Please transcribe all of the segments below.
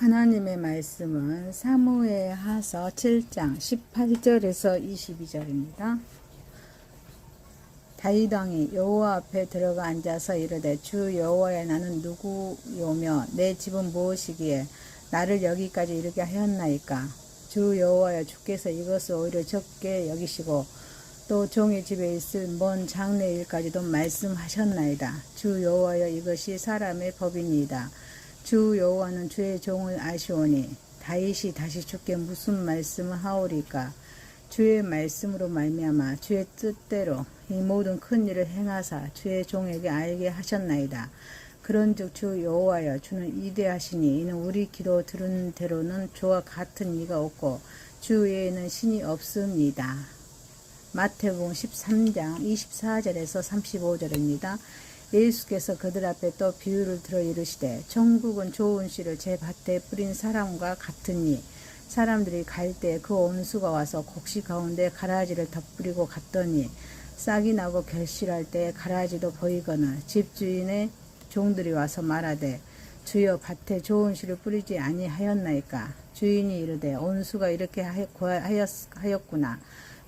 하나님의 말씀은 사무엘하서 7장 18절에서 22절입니다. 다윗 왕이 여호와 앞에 들어가 앉아서 이르되 주 여호와여 나는 누구요며 내 집은 무엇이기에 나를 여기까지 이르게 하였나이까. 주 여호와여 주께서 이것을 오히려 적게 여기시고 또 종의 집에 있을 먼 장래 일까지도 말씀하셨나이다. 주 여호와여 이것이 사람의 법이니이다. 주 여호와는 주의 종을 아시오니 다윗이 다시 주께 무슨 말씀을 하오리까. 주의 말씀으로 말미암아 주의 뜻대로 이 모든 큰 일을 행하사 주의 종에게 알게 하셨나이다. 그런즉 주 여호와여 주는 위대하시니 이는 우리 기도 들은 대로는 주와 같은 이가 없고 주 외에는 신이 없습니다. 마태복음 13장 24절에서 35절입니다. 예수께서 그들 앞에 또 비유를 들어 이르시되 천국은 좋은 씨를 제 밭에 뿌린 사람과 같으니 사람들이 갈 때 그 온수가 와서 곡식 가운데 가라지를 덧뿌리고 갔더니 싹이 나고 결실할 때 가라지도 보이거늘 집주인의 종들이 와서 말하되 주여 밭에 좋은 씨를 뿌리지 아니하였나이까. 주인이 이르되 온수가 이렇게 하였구나.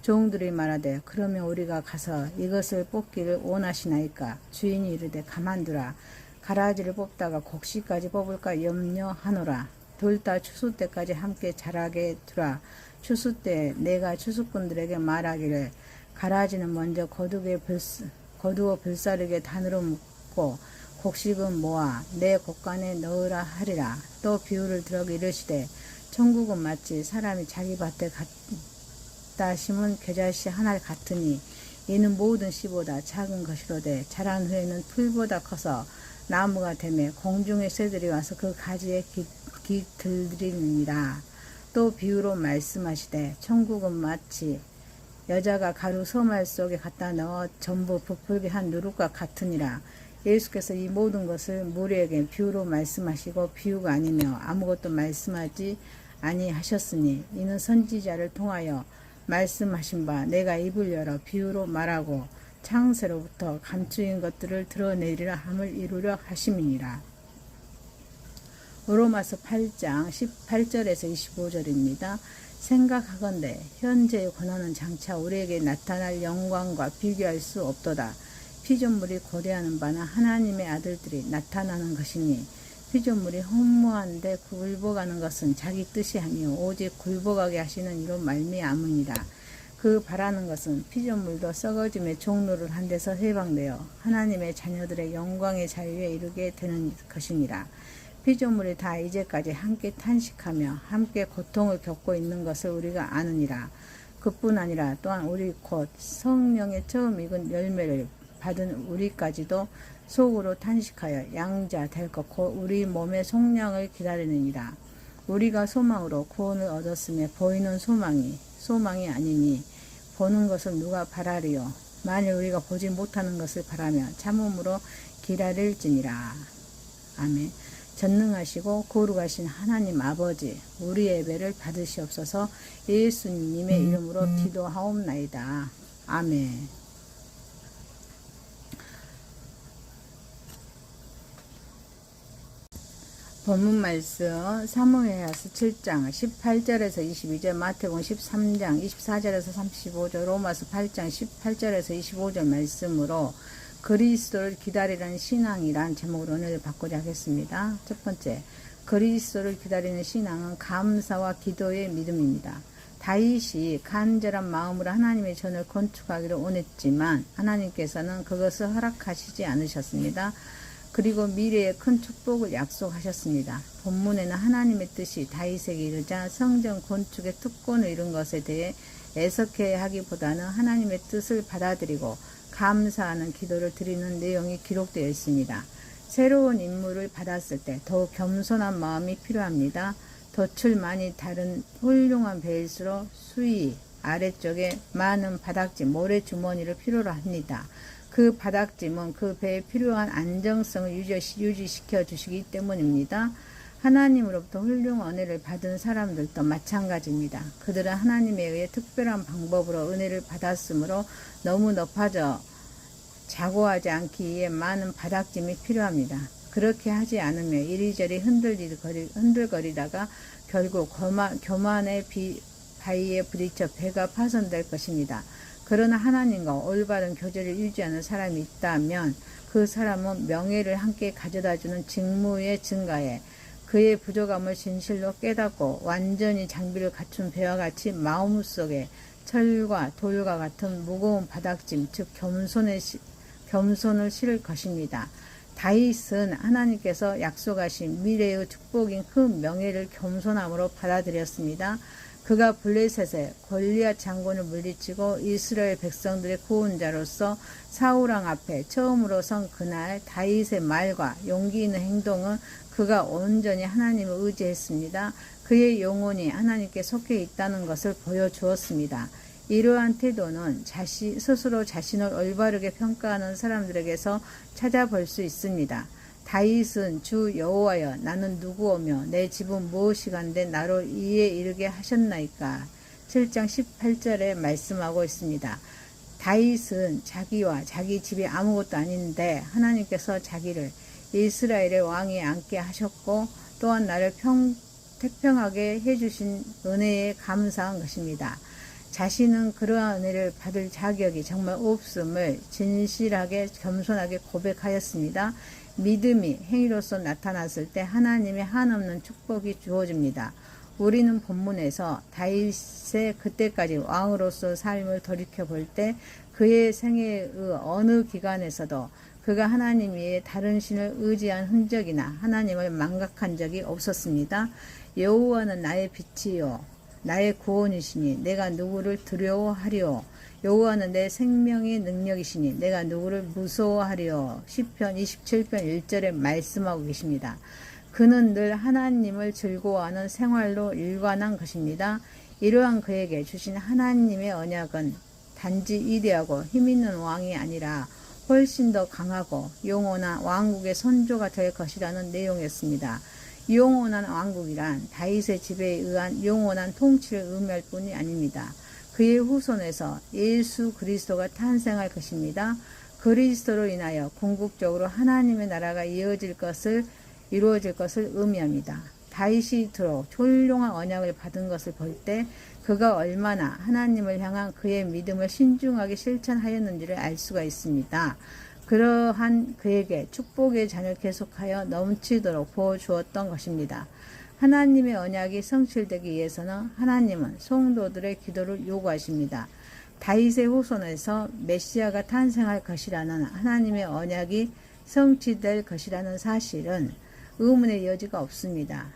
종들이 말하되 그러면 우리가 가서 이것을 뽑기를 원하시나이까. 주인이 이르되 가만두라. 가라지를 뽑다가 곡식까지 뽑을까 염려하노라. 둘 다 추수 때까지 함께 자라게 두라. 추수 때 내가 추수꾼들에게 말하기를 가라지는 먼저 거두어 불사르게 단으로 묶고 곡식은 모아 내 곡간에 넣으라 하리라. 또 비유를 들어 이르시되 천국은 마치 사람이 자기 밭에 갖다 심은 겨자씨 하나 같으니 이는 모든 씨보다 작은 것이로되 자란 후에는 풀보다 커서 나무가 되매 공중의 새들이 와서 그 가지에 깃들이니라. 또 비유로 말씀하시되 천국은 마치 여자가 가루 서말 속에 갖다 넣어 전부 부풀게 한 누룩과 같으니라. 예수께서 이 모든 것을 무리에게 비유로 말씀하시고 비유가 아니며 아무것도 말씀하지 아니하셨으니 이는 선지자를 통하여 말씀하신 바 내가 입을 열어 비유로 말하고 창세로부터 감추인 것들을 드러내리라 함을 이루려 하심이니라. 로마서 8장 18절에서 25절입니다. 생각하건대 현재의 권한은 장차 우리에게 나타날 영광과 비교할 수 없도다. 피조물이 고대하는 바는 하나님의 아들들이 나타나는 것이니 피조물이 허무한데 굴복하는 것은 자기 뜻이 아니요 오직 굴복하게 하시는 이로 말미암으니라. 그 바라는 것은 피조물도 썩어짐의 종로를 한 데서 해방되어 하나님의 자녀들의 영광의 자유에 이르게 되는 것이니라. 피조물이 다 이제까지 함께 탄식하며 함께 고통을 겪고 있는 것을 우리가 아느니라. 그뿐 아니라 또한 우리 곧 성령의 처음 익은 열매를 받은 우리까지도 속으로 탄식하여 양자 될 것 곧 우리 몸의 속량을 기다리느니라. 우리가 소망으로 구원을 얻었으며 보이는 소망이 아니니 보는 것을 누가 바라리요. 만일 우리가 보지 못하는 것을 바라며 참음으로 기다릴지니라. 아멘. 전능하시고 거룩하신 하나님 아버지 우리 예배를 받으시옵소서. 예수님의 이름으로 기도하옵나이다. 아멘. 본문 말씀 사무엘하서 7장 18절에서 22절, 마태복음 13장 24절에서 35절, 로마서 8장 18절에서 25절 말씀으로 그리스도를 기다리는 신앙이란 제목으로 오늘 받고자 하겠습니다. 첫 번째, 그리스도를 기다리는 신앙은 감사와 기도의 믿음입니다. 다윗이 간절한 마음으로 하나님의 전을 건축하기를 원했지만 하나님께서는 그것을 허락하시지 않으셨습니다. 그리고 미래의 큰 축복을 약속하셨습니다. 본문에는 하나님의 뜻이 다윗에게 이르자 성전 건축의 특권을 이룬 것에 대해 애석해 하기보다는 하나님의 뜻을 받아들이고 감사하는 기도를 드리는 내용이 기록되어 있습니다. 새로운 임무를 받았을 때 더욱 겸손한 마음이 필요합니다. 덫을 많이 다른 훌륭한 배일수록 수위 아래쪽에 많은 바닥지 모래주머니를 필요로 합니다. 그 바닥짐은 그 배에 필요한 안정성을 유지시켜 주시기 때문입니다. 하나님으로부터 훌륭한 은혜를 받은 사람들도 마찬가지입니다. 그들은 하나님에 의해 특별한 방법으로 은혜를 받았으므로 너무 높아져 자고하지 않기 위해 많은 바닥짐이 필요합니다. 그렇게 하지 않으며 이리저리 흔들거리다가 결국 교만의 바위에 부딪혀 배가 파손될 것입니다. 그러나 하나님과 올바른 교제를 유지하는 사람이 있다면 그 사람은 명예를 함께 가져다주는 직무의 증가에 그의 부족함을 진실로 깨닫고 완전히 장비를 갖춘 배와 같이 마음속에 철과 돌과 같은 무거운 바닥짐, 즉 겸손을 실을 것입니다. 다윗은 하나님께서 약속하신 미래의 축복인 그 명예를 겸손함으로 받아들였습니다. 그가 블레셋의 골리앗 장군을 물리치고 이스라엘 백성들의 구원자로서 사울왕 앞에 처음으로 선 그날 다윗의 말과 용기 있는 행동은 그가 온전히 하나님을 의지했습니다. 그의 영혼이 하나님께 속해 있다는 것을 보여주었습니다. 이러한 태도는 스스로 자신을 올바르게 평가하는 사람들에게서 찾아볼 수 있습니다. 다윗은 주 여호와여 나는 누구오며 내 집은 무엇이간데 나로 이에 이르게 하셨나이까 7장 18절에 말씀하고 있습니다. 다윗은 자기와 자기 집이 아무것도 아닌데 하나님께서 자기를 이스라엘의 왕에 앉게 하셨고 또한 나를 태평하게 해주신 은혜에 감사한 것입니다. 자신은 그러한 은혜를 받을 자격이 정말 없음을 진실하게 겸손하게 고백하였습니다. 믿음이 행위로서 나타났을 때 하나님의 한없는 축복이 주어집니다. 우리는 본문에서 다윗의 그때까지 왕으로서 삶을 돌이켜볼 때 그의 생애의 어느 기간에서도 그가 하나님 외에 다른 신을 의지한 흔적이나 하나님을 망각한 적이 없었습니다. 여호와는 나의 빛이요 나의 구원이시니 내가 누구를 두려워하리요. 여호와는 내 생명의 능력이시니 내가 누구를 무서워하리요. 시편 27편 1절에 말씀하고 계십니다. 그는 늘 하나님을 즐거워하는 생활로 일관한 것입니다. 이러한 그에게 주신 하나님의 언약은 단지 위대하고 힘있는 왕이 아니라 훨씬 더 강하고 영원한 왕국의 선조가 될 것이라는 내용이었습니다. 영원한 왕국이란 다윗의 지배에 의한 영원한 통치를 의미할 뿐이 아닙니다. 그의 후손에서 예수 그리스도가 탄생할 것입니다. 그리스도로 인하여 궁극적으로 하나님의 나라가 이루어질 것을 의미합니다. 다윗이 이토록 훌륭한 언약을 받은 것을 볼 때 그가 얼마나 하나님을 향한 그의 믿음을 신중하게 실천하였는지를 알 수가 있습니다. 그러한 그에게 축복의 잔을 계속하여 넘치도록 부어주었던 것입니다. 하나님의 언약이 성실되기 위해서는 하나님은 성도들의 기도를 요구하십니다. 다윗의 후손에서 메시아가 탄생할 것이라는 하나님의 언약이 성취될 것이라는 사실은 의문의 여지가 없습니다.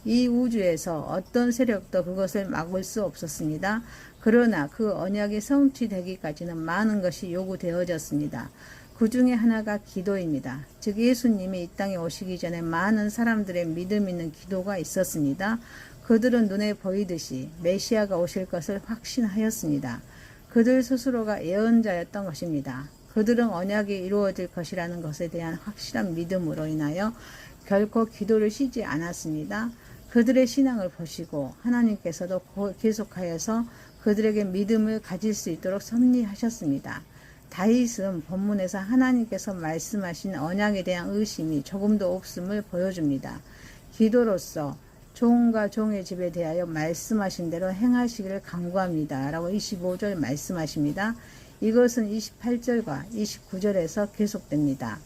이 우주에서 어떤 세력도 그것을 막을 수 없었습니다. 그러나 그 언약이 성취되기까지는 많은 것이 요구되어졌습니다. 그 중에 하나가 기도입니다. 즉 예수님이 이 땅에 오시기 전에 많은 사람들의 믿음 있는 기도가 있었습니다. 그들은 눈에 보이듯이 메시아가 오실 것을 확신하였습니다. 그들 스스로가 예언자였던 것입니다. 그들은 언약이 이루어질 것이라는 것에 대한 확실한 믿음으로 인하여 결코 기도를 쉬지 않았습니다. 그들의 신앙을 보시고 하나님께서도 계속하여서 그들에게 믿음을 가질 수 있도록 섭리하셨습니다. 다윗은 본문에서 하나님께서 말씀하신 언약에 대한 의심이 조금도 없음을 보여줍니다. 기도로서 종과 종의 집에 대하여 말씀하신 대로 행하시기를 간구합니다. 라고 25절 말씀하십니다. 이것은 28절과 29절에서 계속됩니다.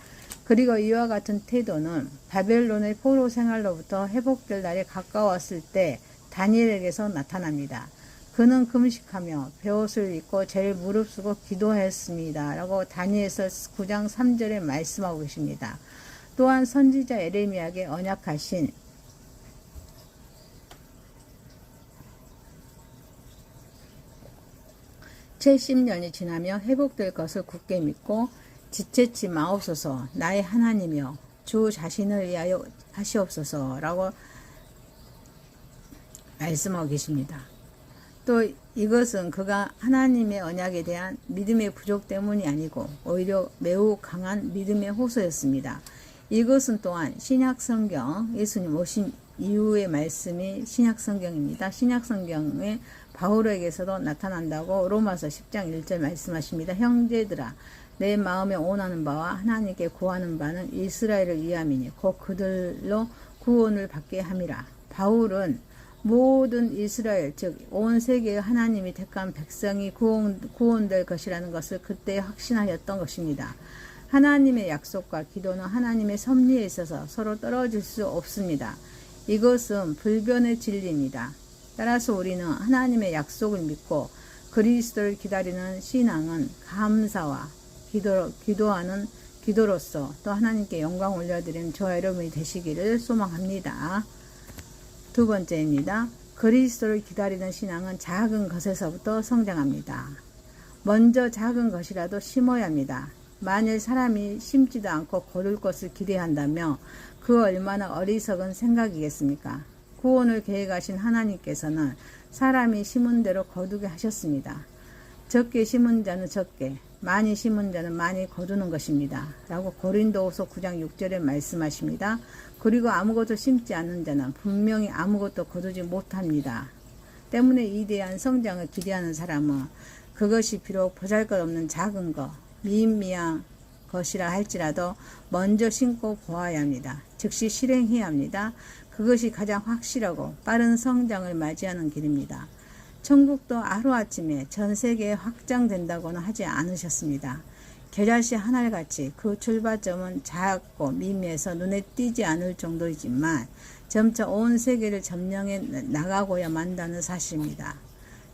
그리고 이와 같은 태도는 바벨론의 포로 생활로부터 회복될 날이 가까웠을 때 다니엘에게서 나타납니다. 그는 금식하며 베옷을 입고 제일 무릅쓰고 기도했습니다. 라고 다니엘서 9장 3절에 말씀하고 계십니다. 또한 선지자 에레미야에게 언약하신 (70년이) 지나며 회복될 것을 굳게 믿고 지체치 마옵소서 나의 하나님이여 주 자신을 위하여 하시옵소서 라고 말씀하고 계십니다. 또 이것은 그가 하나님의 언약에 대한 믿음의 부족 때문이 아니고 오히려 매우 강한 믿음의 호소였습니다. 이것은 또한 신약성경 예수님 오신 이후의 말씀이 신약성경입니다. 신약성경에 바울에게서도 나타난다고 로마서 10장 1절 말씀하십니다. 형제들아 내 마음에 원하는 바와 하나님께 구하는 바는 이스라엘을 위함이니 곧 그들로 구원을 받게 함이라. 바울은 모든 이스라엘 즉 온 세계의 하나님이 택한 백성이 구원될 것이라는 것을 그때 확신하였던 것입니다. 하나님의 약속과 기도는 하나님의 섭리에 있어서 서로 떨어질 수 없습니다. 이것은 불변의 진리입니다. 따라서 우리는 하나님의 약속을 믿고 그리스도를 기다리는 신앙은 감사와 기도하는 기도로서 또 하나님께 영광 올려드리는 저와 여러분이 되시기를 소망합니다. 두 번째입니다. 그리스도를 기다리는 신앙은 작은 것에서부터 성장합니다. 먼저 작은 것이라도 심어야 합니다. 만일 사람이 심지도 않고 거둘 것을 기대한다면 그 얼마나 어리석은 생각이겠습니까? 구원을 계획하신 하나님께서는 사람이 심은 대로 거두게 하셨습니다. 적게 심은 자는 적게, 많이 심은 자는 많이 거두는 것입니다. 라고 고린도후서 9장 6절에 말씀하십니다. 그리고 아무것도 심지 않는 자는 분명히 아무것도 거두지 못합니다. 때문에 이대한 성장을 기대하는 사람은 그것이 비록 보잘것없는 작은 것, 미미한 것이라 할지라도 먼저 심고 보아야 합니다. 즉시 실행해야 합니다. 그것이 가장 확실하고 빠른 성장을 맞이하는 길입니다. 천국도 하루아침에 전 세계에 확장된다고는 하지 않으셨습니다. 겨자씨 하나같이 그 출발점은 작고 미미해서 눈에 띄지 않을 정도이지만 점차 온 세계를 점령해 나가고야 만다는 사실입니다.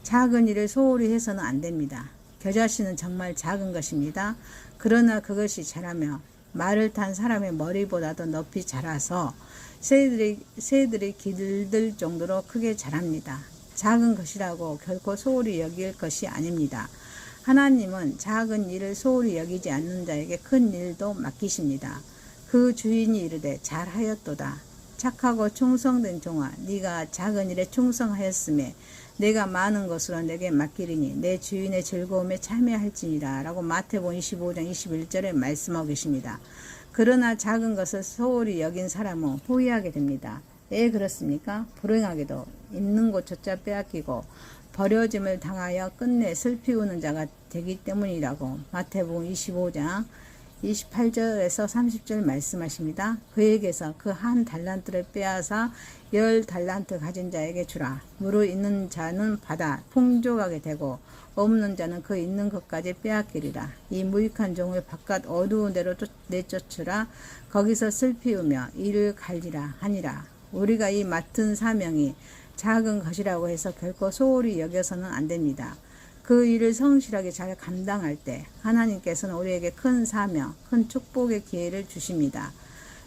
작은 일을 소홀히 해서는 안 됩니다. 겨자씨는 정말 작은 것입니다. 그러나 그것이 자라며 말을 탄 사람의 머리보다도 높이 자라서 새들이 길들 정도로 크게 자랍니다. 작은 것이라고 결코 소홀히 여길 것이 아닙니다. 하나님은 작은 일을 소홀히 여기지 않는 자에게 큰 일도 맡기십니다. 그 주인이 이르되 잘하였도다. 착하고 충성된 종아, 네가 작은 일에 충성하였음에 내가 많은 것으로 내게 맡기리니 내 주인의 즐거움에 참여할지니라. 라고 마태복음 25장 21절에 말씀하고 계십니다. 그러나 작은 것을 소홀히 여긴 사람은 후회하게 됩니다. 왜 그렇습니까? 불행하게도 있는 곳조차 빼앗기고 버려짐을 당하여 끝내 슬피 우는 자가 되기 때문이라고 마태복음 25장 28절에서 30절 말씀하십니다. 그에게서 그 한 달란트를 빼앗아 10달란트 가진 자에게 주라. 무릇 있는 자는 받아 풍족하게 되고 없는 자는 그 있는 것까지 빼앗기리라. 이 무익한 종을 바깥 어두운 데로 내쫓으라. 거기서 슬피 우며 이를 갈리라 하니라. 우리가 이 맡은 사명이 작은 것이라고 해서 결코 소홀히 여겨서는 안 됩니다. 그 일을 성실하게 잘 감당할 때 하나님께서는 우리에게 큰 사명, 큰 축복의 기회를 주십니다.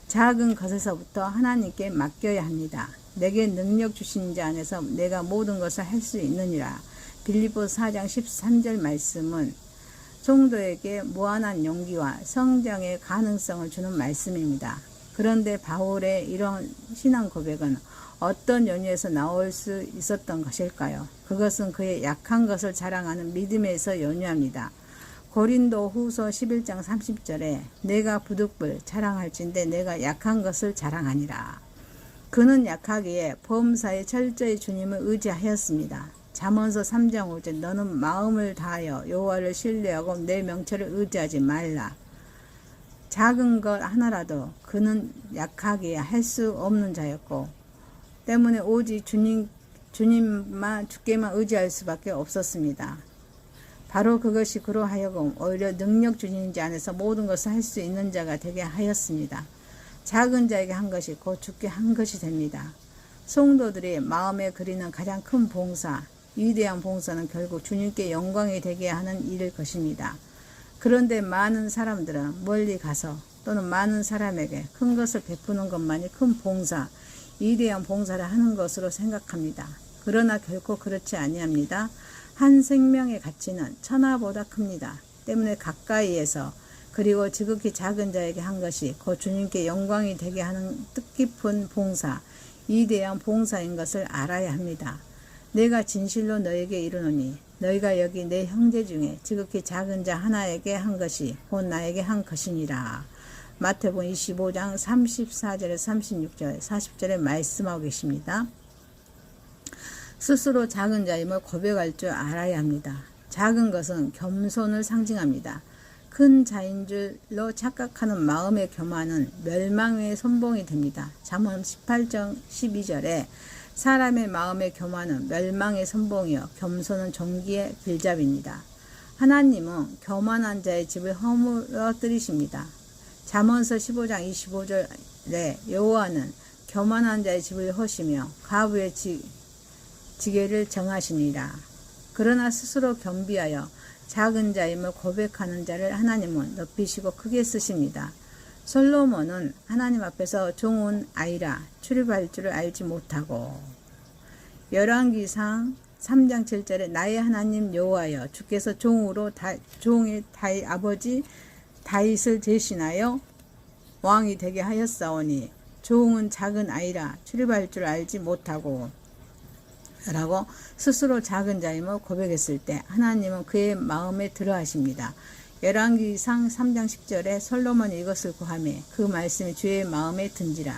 작은 것에서부터 하나님께 맡겨야 합니다. 내게 능력 주신 자 안에서 내가 모든 것을 할 수 있느니라. 빌립보서 4장 13절 말씀은 성도에게 무한한 용기와 성장의 가능성을 주는 말씀입니다. 그런데 바울의 이런 신앙 고백은 어떤 연유에서 나올 수 있었던 것일까요? 그것은 그의 약한 것을 자랑하는 믿음에서 연유합니다. 고린도 후서 11장 30절에 내가 부득불 자랑할진대 내가 약한 것을 자랑하니라. 그는 약하기에 범사에 철저히 주님을 의지하였습니다. 잠언서 3장 5절 너는 마음을 다하여 여호와를 신뢰하고 내 명철을 의지하지 말라. 작은 것 하나라도 그는 약하기에 할 수 없는 자였고 때문에 오직 주께만 의지할 수밖에 없었습니다. 바로 그것이 그로 하여금 오히려 능력 주신 자 안에서 모든 것을 할 수 있는 자가 되게 하였습니다. 작은 자에게 한 것이 곧 주께 한 것이 됩니다. 성도들이 마음에 그리는 가장 큰 봉사, 위대한 봉사는 결국 주님께 영광이 되게 하는 일일 것입니다. 그런데 많은 사람들은 멀리 가서 또는 많은 사람에게 큰 것을 베푸는 것만이 큰 봉사, 위대한 봉사를 하는 것으로 생각합니다. 그러나 결코 그렇지 아니합니다. 한 생명의 가치는 천하보다 큽니다. 때문에 가까이에서 그리고 지극히 작은 자에게 한 것이 곧 주님께 영광이 되게 하는 뜻깊은 봉사, 위대한 봉사인 것을 알아야 합니다. 내가 진실로 너에게 이르노니 너희가 여기 내 형제 중에 지극히 작은 자 하나에게 한 것이 곧 나에게 한 것이니라. 마태복음 25장 34절에 36절 40절에 말씀하고 계십니다. 스스로 작은 자임을 고백할 줄 알아야 합니다. 작은 것은 겸손을 상징합니다. 큰 자인 줄로 착각하는 마음의 교만은 멸망의 선봉이 됩니다. 잠언 18장 12절에 사람의 마음의 교만은 멸망의 선봉이요 겸손은 종기의 길잡이입니다. 하나님은 교만한 자의 집을 허물어뜨리십니다. 잠언서 15장 25절에 여호와는 교만한 자의 집을 허시며 가부의 지게를 정하시니라. 그러나 스스로 겸비하여 작은 자임을 고백하는 자를 하나님은 높이시고 크게 쓰십니다. 솔로몬은 하나님 앞에서 종은 아이라 출입할 줄을 알지 못하고 열왕기상 3장 7절에 나의 하나님 여호와여 주께서 종으로 종의 다윗 아버지 다윗을 대신하여 왕이 되게 하였사오니 종은 작은 아이라 출입할 줄 알지 못하고 라고 스스로 작은 자임을 고백했을 때 하나님은 그의 마음에 들어하십니다. 열왕기상 3장 10절에 솔로몬이 이것을 구하며 그 말씀이 주의 마음에 든지라.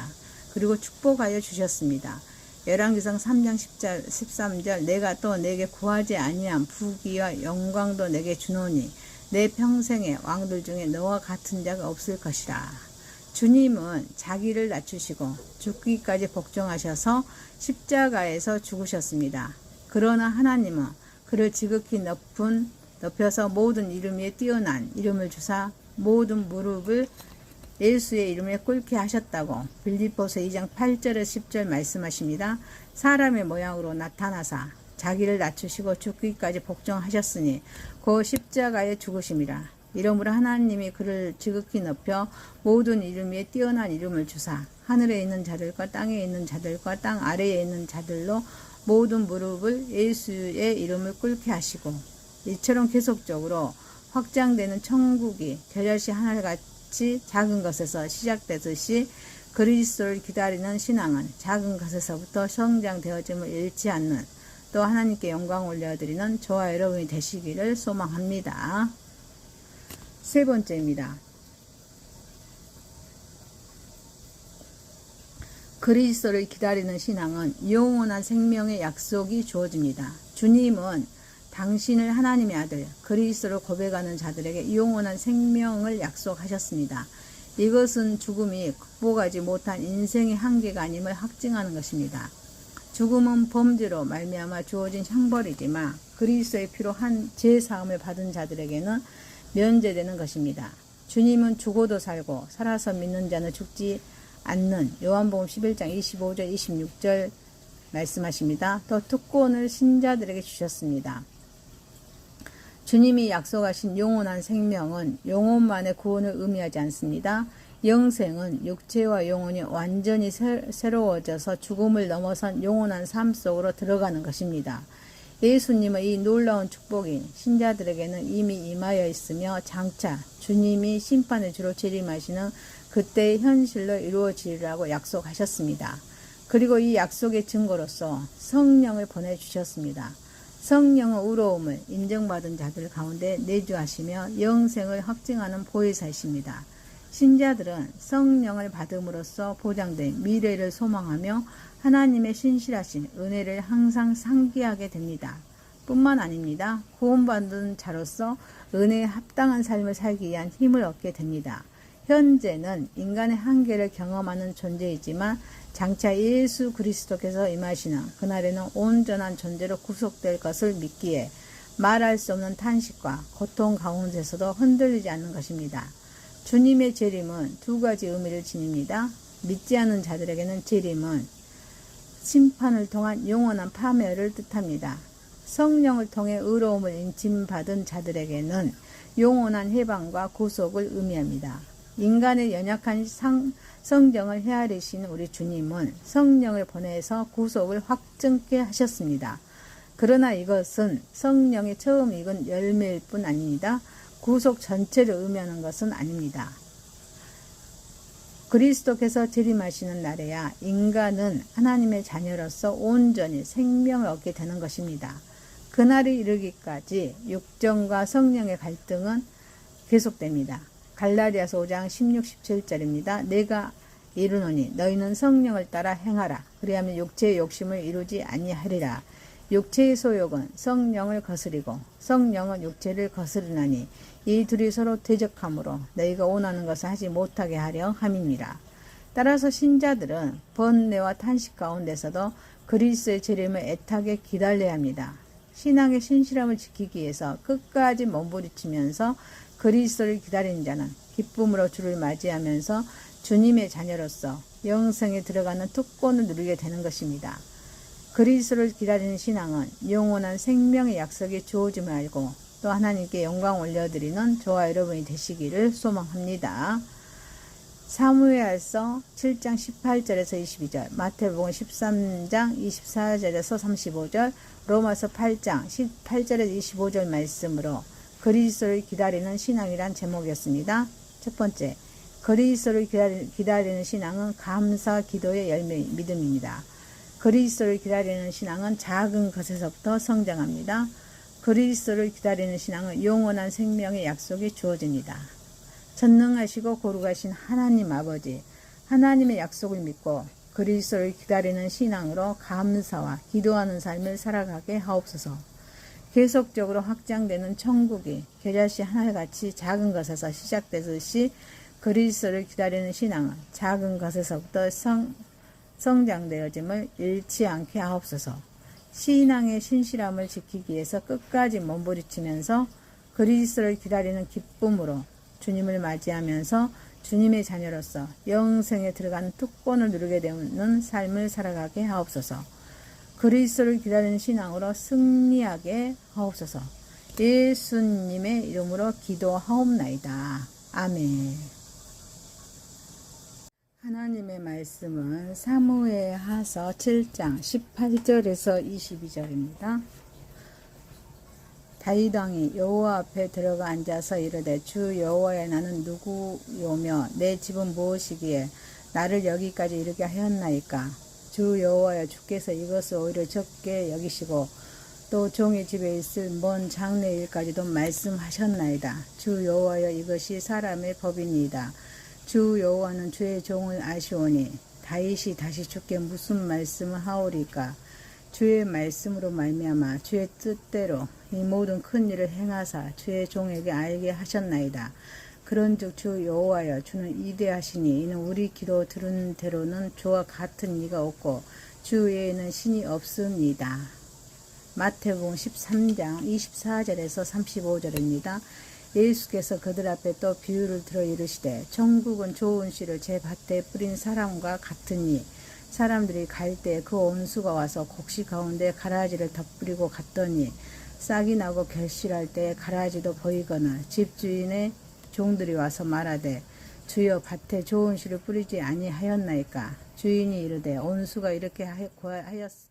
그리고 축복하여 주셨습니다. 열왕기상 3장 13절 내가 또 내게 구하지 아니한 부귀와 영광도 내게 주노니 내 평생에 왕들 중에 너와 같은 자가 없을 것이라. 주님은 자기를 낮추시고 죽기까지 복종하셔서 십자가에서 죽으셨습니다. 그러나 하나님은 그를 지극히 높여서 모든 이름 위에 뛰어난 이름을 주사 모든 무릎을 예수의 이름에 꿇게 하셨다고 빌립보서 2장 8절에 10절 말씀하십니다. 사람의 모양으로 나타나사 자기를 낮추시고 죽기까지 복종하셨으니 그 십자가에 죽으심이라. 이러므로 하나님이 그를 지극히 높여 모든 이름 위에 뛰어난 이름을 주사 하늘에 있는 자들과 땅에 있는 자들과 땅 아래에 있는 자들로 모든 무릎을 예수의 이름을 꿇게 하시고 이처럼 계속적으로 확장되는 천국이 겨자씨 하늘같이 작은 것에서 시작되듯이 그리스도를 기다리는 신앙은 작은 것에서부터 성장되어짐을 잃지 않는 또 하나님께 영광 올려드리는 저와 여러분이 되시기를 소망합니다. 세 번째입니다. 그리스도를 기다리는 신앙은 영원한 생명의 약속이 주어집니다. 주님은 당신을 하나님의 아들 그리스도를 고백하는 자들에게 영원한 생명을 약속하셨습니다. 이것은 죽음이 극복하지 못한 인생의 한계가 아님을 확증하는 것입니다. 죽음은 범죄로 말미암아 주어진 형벌이지만 그리스도의 피로 한 죄사함을 받은 자들에게는 면제되는 것입니다. 주님은 죽어도 살고 살아서 믿는 자는 죽지 않는 요한복음 11장 25절 26절 말씀하십니다. 또 특권을 신자들에게 주셨습니다. 주님이 약속하신 영원한 생명은 영혼만의 구원을 의미하지 않습니다. 영생은 육체와 영혼이 완전히 새로워져서 죽음을 넘어선 영원한 삶 속으로 들어가는 것입니다. 예수님의 이 놀라운 축복이 신자들에게는 이미 임하여 있으며 장차 주님이 심판의 주로 재림하시는 그때의 현실로 이루어지리라고 약속하셨습니다. 그리고 이 약속의 증거로서 성령을 보내주셨습니다. 성령은 의로움을 인정받은 자들 가운데 내주하시며 영생을 확증하는 보혜사이십니다. 신자들은 성령을 받음으로써 보장된 미래를 소망하며 하나님의 신실하신 은혜를 항상 상기하게 됩니다. 뿐만 아닙니다. 구원받은 자로서 은혜에 합당한 삶을 살기 위한 힘을 얻게 됩니다. 현재는 인간의 한계를 경험하는 존재이지만 장차 예수 그리스도께서 임하시는 그날에는 온전한 존재로 구속될 것을 믿기에 말할 수 없는 탄식과 고통 가운데서도 흔들리지 않는 것입니다. 주님의 재림은 두 가지 의미를 지닙니다. 믿지 않는 자들에게는 재림은 심판을 통한 영원한 파멸을 뜻합니다. 성령을 통해 의로움을 인침받은 자들에게는 영원한 해방과 구속을 의미합니다. 인간의 연약한 성정을 헤아리신 우리 주님은 성령을 보내서 구속을 확증케 하셨습니다. 그러나 이것은 성령의 처음 익은 열매일 뿐 아닙니다. 구속 전체를 의미하는 것은 아닙니다. 그리스도께서 재림하시는 날에야 인간은 하나님의 자녀로서 온전히 생명을 얻게 되는 것입니다. 그날이 이르기까지 육정과 성령의 갈등은 계속됩니다. 갈라디아서 5장 16, 17절입니다. 내가 이르노니 너희는 성령을 따라 행하라. 그리하면 육체의 욕심을 이루지 아니하리라. 육체의 소욕은 성령을 거스리고 성령은 육체를 거스르나니 이 둘이 서로 대적하므로 너희가 원하는 것을 하지 못하게 하려 함이니라. 따라서 신자들은 번뇌와 탄식 가운데서도 그리스도의 재림을 애타게 기다려야 합니다. 신앙의 신실함을 지키기 위해서 끝까지 몸부림치면서 그리스도를 기다리는 자는 기쁨으로 주를 맞이하면서 주님의 자녀로서 영생에 들어가는 특권을 누리게 되는 것입니다. 그리스도를 기다리는 신앙은 영원한 생명의 약속이 주어짐을 알고 또 하나님께 영광 올려드리는 저와 여러분이 되시기를 소망합니다. 사무엘서 7장 18절에서 22절, 마태복음 13장 24절에서 35절, 로마서 8장 18절에서 25절 말씀으로 그리스도를 기다리는 신앙이란 제목이었습니다. 첫 번째, 그리스도를 기다리는 신앙은 감사 기도의 열매 믿음입니다. 그리스도를 기다리는 신앙은 작은 것에서부터 성장합니다. 그리스도를 기다리는 신앙은 영원한 생명의 약속이 주어집니다. 전능하시고 거룩하신 하나님 아버지, 하나님의 약속을 믿고 그리스도를 기다리는 신앙으로 감사와 기도하는 삶을 살아가게 하옵소서. 계속적으로 확장되는 천국이 겨자씨 하나같이 작은 것에서 시작되듯이 그리스도를 기다리는 신앙은 작은 것에서부터 성장되어짐을 잃지 않게 하옵소서. 신앙의 신실함을 지키기 위해서 끝까지 몸부림치면서 그리스도를 기다리는 기쁨으로 주님을 맞이하면서 주님의 자녀로서 영생에 들어가는 특권을 누리게 되는 삶을 살아가게 하옵소서. 그리스도를 기다리는 신앙으로 승리하게 하옵소서. 예수님의 이름으로 기도하옵나이다. 아멘. 하나님의 말씀은 사무엘하서 7장 18절에서 22절입니다. 다윗 왕이 여호와 앞에 들어가 앉아서 이르되 주 여호와여 나는 누구요며 내 집은 무엇이기에 나를 여기까지 이르게 하였나이까. 주 여호와여 주께서 이것을 오히려 적게 여기시고 또 종의 집에 있을 먼 장래 일까지도 말씀하셨나이다. 주 여호와여 이것이 사람의 법이니이다. 주 여호와는 주의 종을 아시오니 다윗이 다시 주께 무슨 말씀을 하오리까. 주의 말씀으로 말미암아 주의 뜻대로 이 모든 큰 일을 행하사 주의 종에게 알게 하셨나이다. 그런즉 주 여호와여 주는 위대하시니 이는 우리 기도 들은 대로는 주와 같은 이가 없고 주 외에는 신이 없습니다. 마태복음 13장 24절에서 35절입니다. 예수께서 그들 앞에 또 비유를 들어 이르시되 천국은 좋은 씨를 제 밭에 뿌린 사람과 같으니 사람들이 갈 때 그 온수가 와서 곡식 가운데 가라지를 덧뿌리고 갔더니 싹이 나고 결실할 때 가라지도 보이거나 집주인의 종들이 와서 말하되 주여 밭에 좋은 씨를 뿌리지 아니하였나이까. 주인이 이르되 온수가 이렇게 하였으니